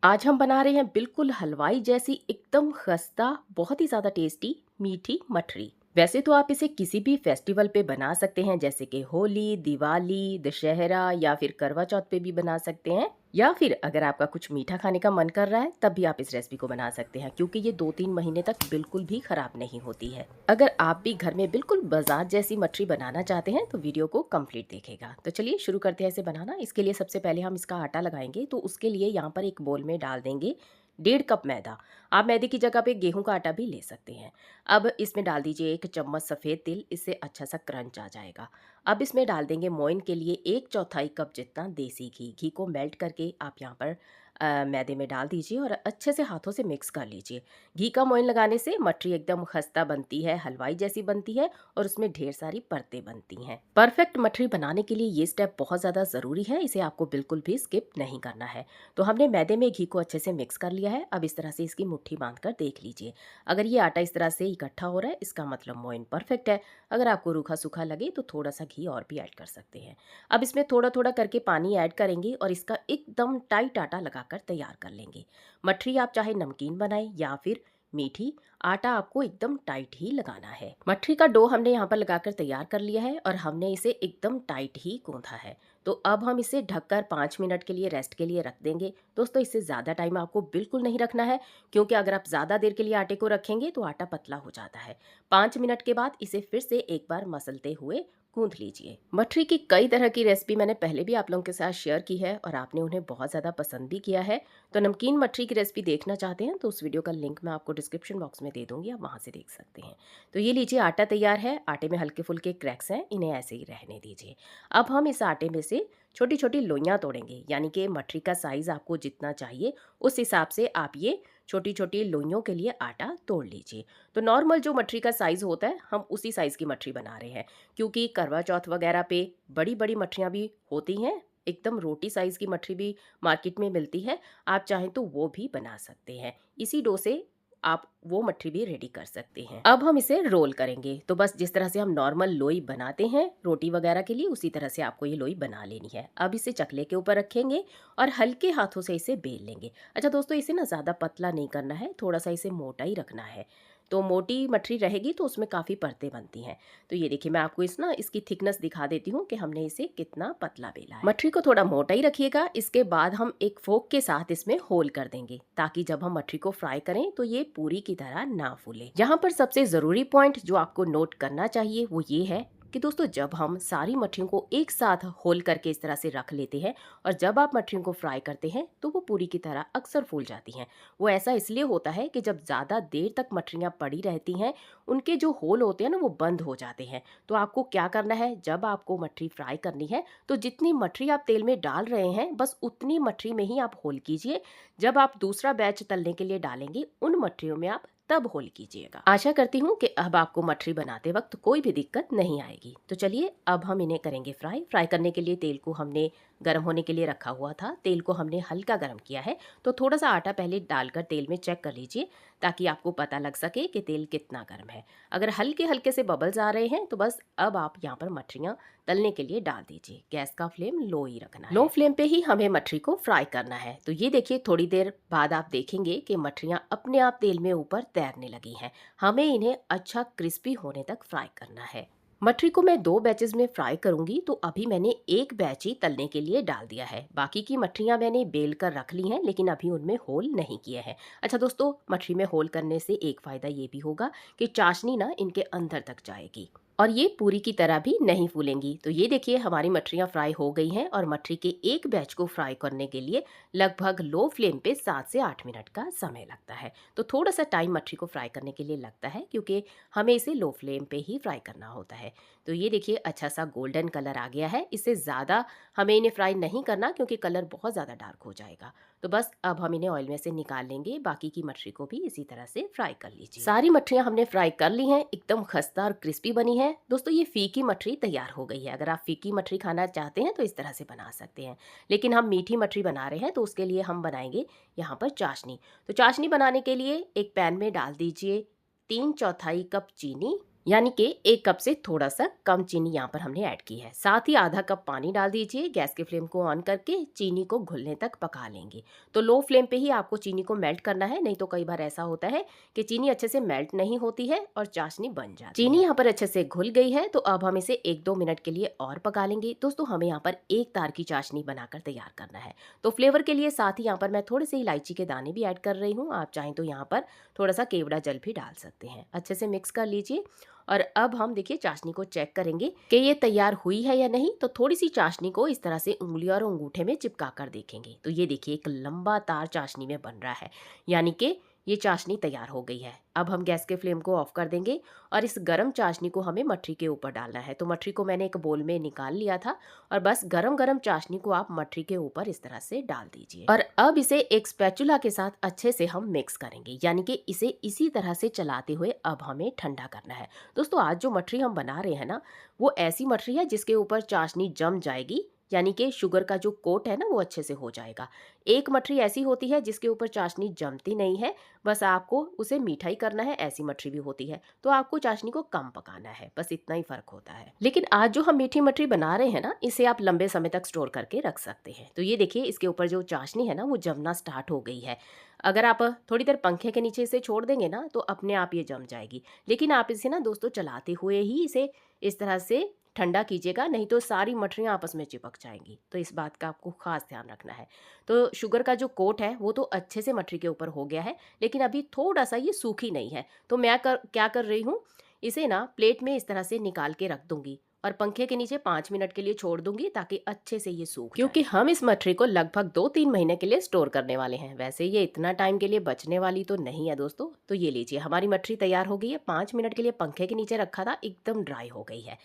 आज हम बना रहे हैं बिल्कुल हलवाई जैसी एकदम खस्ता बहुत ही ज़्यादा टेस्टी मीठी मठरी। वैसे तो आप इसे किसी भी फेस्टिवल पे बना सकते हैं, जैसे कि होली, दिवाली, दशहरा या फिर करवा चौथ पे भी बना सकते हैं। या फिर अगर आपका कुछ मीठा खाने का मन कर रहा है तब भी आप इस रेसिपी को बना सकते हैं, क्योंकि ये 2-3 महीने तक बिल्कुल भी खराब नहीं होती है। अगर आप भी घर में बिल्कुल बाजार जैसी मठरी बनाना चाहते हैं तो वीडियो को कंप्लीट देखेगा। तो चलिए शुरू करते हैं इसे बनाना। इसके लिए सबसे पहले हम इसका आटा लगाएंगे, तो उसके लिए यहाँ पर एक बोल में डाल देंगे 1.5 कप मैदा। आप मैदे की जगह पे गेहूं का आटा भी ले सकते हैं। अब इसमें डाल दीजिए 1 चम्मच सफ़ेद तिल, इससे अच्छा सा क्रंच आ जाएगा। अब इसमें डाल देंगे मोइन के लिए 1/4 कप जितना देसी घी। घी को मेल्ट करके आप यहाँ पर मैदे में डाल दीजिए और अच्छे से हाथों से मिक्स कर लीजिए। घी का मोइन लगाने से मठरी एकदम खस्ता बनती है, हलवाई जैसी बनती है और उसमें ढेर सारी परतें बनती हैं। परफेक्ट मठरी बनाने के लिए ये स्टेप बहुत ज़्यादा ज़रूरी है, इसे आपको बिल्कुल भी स्किप नहीं करना है। तो हमने मैदे में घी को अच्छे से मिक्स कर लिया है। अब इस तरह से इसकी मुट्ठी बांध कर देख लीजिए। अगर ये आटा इस तरह से इकट्ठा हो रहा है, इसका मतलब मोइन परफेक्ट है। अगर आपको रूखा सूखा लगे तो थोड़ा सा घी और भी ऐड कर सकते हैं। अब इसमें थोड़ा थोड़ा करके पानी ऐड करेंगे और इसका एकदम टाइट आटा लगाकर तैयार कर लेंगे। मठरी आप चाहे नमकीन बनाएं या फिर मीठी, आटा आपको एकदम टाइट ही लगाना है। मठरी का डो हमने यहाँ पर लगाकर तैयार कर लिया है और हमने इसे एकदम टाइट ही गूंथा है। तो अब हम इसे ढककर 5 मिनट के लिए रेस्ट के लिए रख देंगे। दोस्तों, इससे ज़्यादा टाइम आपको बिल्कुल नहीं रखना है, क्योंकि अगर आप ज़्यादा देर के लिए आटे को रखेंगे तो आटा पतला हो जाता है। 5 मिनट के बाद इसे फिर से एक बार मसलते हुए गूंथ लीजिए। मठरी की कई तरह की रेसिपी मैंने पहले भी आप लोगों के साथ शेयर की है और आपने उन्हें बहुत ज़्यादा पसंद भी किया है। तो नमकीन मठरी की रेसिपी देखना चाहते हैं तो उस वीडियो का लिंक मैं आपको डिस्क्रिप्शन बॉक्स में दे दूंगी, आप वहाँ से देख सकते हैं। तो ये लीजिए, आटा तैयार है। आटे में हल्के फुल्के क्रैक्स हैं, इन्हें ऐसे ही रहने दीजिए। अब हम इस आटे में से छोटी छोटी लोइयाँ तोड़ेंगे, यानी कि मठरी का साइज़ आपको जितना चाहिए उस हिसाब से आप ये छोटी छोटी लोइयों के लिए आटा तोड़ लीजिए। तो नॉर्मल जो मठरी का साइज़ होता है हम उसी साइज़ की मठरी बना रहे हैं, क्योंकि करवा चौथ वगैरह पे बड़ी बड़ी मठरियाँ भी होती हैं। एकदम रोटी साइज़ की मठरी भी मार्केट में मिलती है। आप चाहें तो वो भी बना सकते हैं। इसी डो से आप वो मठरी भी रेडी कर सकते हैं। अब हम इसे रोल करेंगे। तो बस जिस तरह से हम नॉर्मल लोई बनाते हैं रोटी वगैरह के लिए, उसी तरह से आपको ये लोई बना लेनी है। अब इसे चकले के ऊपर रखेंगे और हल्के हाथों से इसे बेल लेंगे। अच्छा दोस्तों, इसे ना ज़्यादा पतला नहीं करना है, थोड़ा सा इसे मोटा ही रखना है। तो मोटी मठरी रहेगी तो उसमें काफ़ी परतें बनती हैं। तो ये देखिए, मैं आपको इसकी थिकनेस दिखा देती हूँ कि हमने इसे कितना पतला बेला है। मठरी को थोड़ा मोटा ही रखिएगा। इसके बाद हम एक फोक के साथ इसमें होल कर देंगे, ताकि जब हम मठरी को फ्राई करें तो ये पूरी की तरह ना फूले। यहाँ पर सबसे ज़रूरी पॉइंट जो आपको नोट करना चाहिए वो ये है कि दोस्तों, जब हम सारी मठरियों को एक साथ होल करके इस तरह से रख लेते हैं और जब आप मठरियों को फ्राई करते हैं तो वो पूरी की तरह अक्सर फूल जाती हैं। वो ऐसा इसलिए होता है कि जब ज़्यादा देर तक मठरियाँ पड़ी रहती हैं, उनके जो होल होते हैं ना वो बंद हो जाते हैं। तो आपको क्या करना है, जब आपको मठरी फ्राई करनी है तो जितनी मठरी आप तेल में डाल रहे हैं बस उतनी मठरी में ही आप होल कीजिए। जब आप दूसरा बैच तलने के लिए डालेंगे उन मठरियों में आप तब होल कीजिएगा। आशा करती हूँ कि अब आपको मठरी बनाते वक्त कोई भी दिक्कत नहीं आएगी। तो चलिए अब हम इन्हें करेंगे फ्राई। फ्राई करने के लिए तेल को हमने गर्म होने के लिए रखा हुआ था। तेल को हमने हल्का गर्म किया है। तो थोड़ा सा आटा पहले डालकर तेल में चेक कर लीजिए, ताकि आपको पता लग सके कि तेल कितना गर्म है। अगर हल्के हल्के से बबल्स आ रहे हैं तो बस अब आप यहाँ पर मठरियाँ तलने के लिए डाल दीजिए। गैस का फ्लेम लो ही रखना है। लो फ्लेम पे ही हमें मठरी को फ्राई करना है। तो ये देखिए, थोड़ी देर बाद आप देखेंगे कि मठरियाँ अपने आप तेल में ऊपर तैरने लगी हैं। हमें इन्हें अच्छा क्रिस्पी होने तक फ्राई करना है। मठरी को मैं 2 बैचेस में फ्राई करूंगी, तो अभी मैंने एक बैच ही तलने के लिए डाल दिया है। बाकी की मठरियाँ मैंने बेल कर रख ली हैं, लेकिन अभी उनमें होल नहीं किए हैं। अच्छा दोस्तों, मठरी में होल करने से एक फ़ायदा ये भी होगा कि चाशनी ना इनके अंदर तक जाएगी और ये पूरी की तरह भी नहीं फूलेंगी। तो ये देखिए, हमारी मठरियाँ फ्राई हो गई हैं और मठरी के एक बैच को फ्राई करने के लिए लगभग लो फ्लेम पे 7 से 8 मिनट का समय लगता है। तो थोड़ा सा टाइम मठरी को फ्राई करने के लिए लगता है, क्योंकि हमें इसे लो फ्लेम पे ही फ्राई करना होता है। तो ये देखिए, अच्छा सा गोल्डन कलर आ गया है। इससे ज़्यादा हमें इन्हें फ्राई नहीं करना, क्योंकि कलर बहुत ज़्यादा डार्क हो जाएगा। तो बस अब हम इन्हें ऑयल में से निकाल लेंगे। बाकी की मठरी को भी इसी तरह से फ्राई कर लीजिए। सारी मठरियाँ हमने फ्राई कर ली हैं, एकदम खस्ता और क्रिस्पी बनी है। दोस्तों, ये फीकी मठरी तैयार हो गई है। अगर आप फीकी मठरी खाना चाहते हैं तो इस तरह से बना सकते हैं, लेकिन हम मीठी मठरी बना रहे हैं तो उसके लिए हम बनाएंगे यहाँ पर चाशनी। तो चाशनी बनाने के लिए एक पैन में डाल दीजिए 3/4 कप चीनी यानी कि 1 कप से थोड़ा सा कम चीनी यहाँ पर हमने ऐड की है। साथ ही आधा कप पानी डाल दीजिए। गैस के फ्लेम को ऑन करके चीनी को घुलने तक पका लेंगे। तो लो फ्लेम पे ही आपको चीनी को मेल्ट करना है, नहीं तो कई बार ऐसा होता है कि चीनी अच्छे से मेल्ट नहीं होती है और चाशनी बन जाती है। चीनी यहाँ पर अच्छे से घुल गई है, तो अब हम इसे 1-2 मिनट के लिए और पका लेंगे। दोस्तों, हमें यहाँ पर एक तार की चाशनी बनाकर तैयार करना है। तो फ्लेवर के लिए साथ ही यहाँ पर मैं थोड़े से इलायची के दाने भी ऐड कर रही हूँ। आप चाहें तो यहाँ पर थोड़ा सा केवड़ा जल भी डाल सकते हैं। अच्छे से मिक्स कर लीजिए और अब हम देखिए चाशनी को चेक करेंगे कि ये तैयार हुई है या नहीं। तो थोड़ी सी चाशनी को इस तरह से उंगली और अंगूठे में चिपका कर देखेंगे। तो ये देखिए एक लंबा तार चाशनी में बन रहा है, यानी कि ये चाशनी तैयार हो गई है। अब हम गैस के फ्लेम को ऑफ कर देंगे और इस गरम चाशनी को हमें मठरी के ऊपर डालना है। तो मठरी को मैंने एक बोल में निकाल लिया था और बस गरम गरम चाशनी को आप मठरी के ऊपर इस तरह से डाल दीजिए और अब इसे एक स्पैचुला के साथ अच्छे से हम मिक्स करेंगे, यानी कि इसे इसी तरह से चलाते हुए अब हमें ठंडा करना है। दोस्तों, आज जो मठरी हम बना रहे हैं ना, वो ऐसी मठरी है जिसके ऊपर चाशनी जम जाएगी, यानी कि शुगर का जो कोट है ना वो अच्छे से हो जाएगा। एक मठरी ऐसी होती है जिसके ऊपर चाशनी जमती नहीं है, बस आपको उसे मीठा ही करना है। ऐसी मठरी भी होती है, तो आपको चाशनी को कम पकाना है, बस इतना ही फर्क होता है। लेकिन आज जो हम मीठी मठरी बना रहे हैं ना, इसे आप लंबे समय तक स्टोर करके रख सकते हैं। तो ये देखिए इसके ऊपर जो चाशनी है ना वो जमना स्टार्ट हो गई है। अगर आप थोड़ी देर पंखे के नीचे इसे छोड़ देंगे ना तो अपने आप ये जम जाएगी। लेकिन आप इसे ना दोस्तों चलाते हुए ही इसे इस तरह से ठंडा कीजिएगा, नहीं तो सारी मठरियाँ आपस में चिपक जाएंगी। तो इस बात का आपको खास ध्यान रखना है। तो शुगर का जो कोट है वो तो अच्छे से मठरी के ऊपर हो गया है, लेकिन अभी थोड़ा सा ये सूखी नहीं है। तो मैं क्या कर रही हूँ, इसे ना प्लेट में इस तरह से निकाल के रख दूंगी और पंखे के नीचे 5 मिनट के लिए छोड़ दूंगी ताकि अच्छे से ये सूख जाए। क्योंकि हम इस मठरी को लगभग 2-3 महीने के लिए स्टोर करने वाले हैं। वैसे ये इतना टाइम के लिए बचने वाली तो नहीं है दोस्तों। तो ये लीजिए हमारी मठरी तैयार हो गई है। 5 मिनट के लिए पंखे के नीचे रखा था, एकदम ड्राई हो गई है।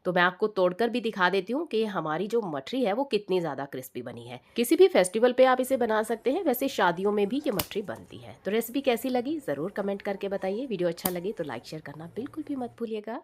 तो मैं आपको तोड़कर भी दिखा देती हूँ कि हमारी जो मठरी है वो कितनी ज़्यादा क्रिस्पी बनी है। किसी भी फेस्टिवल पे आप इसे बना सकते हैं, वैसे शादियों में भी ये मठरी बनती है। तो रेसिपी कैसी लगी ज़रूर कमेंट करके बताइए। वीडियो अच्छा लगे तो लाइक शेयर करना बिल्कुल भी मत भूलिएगा।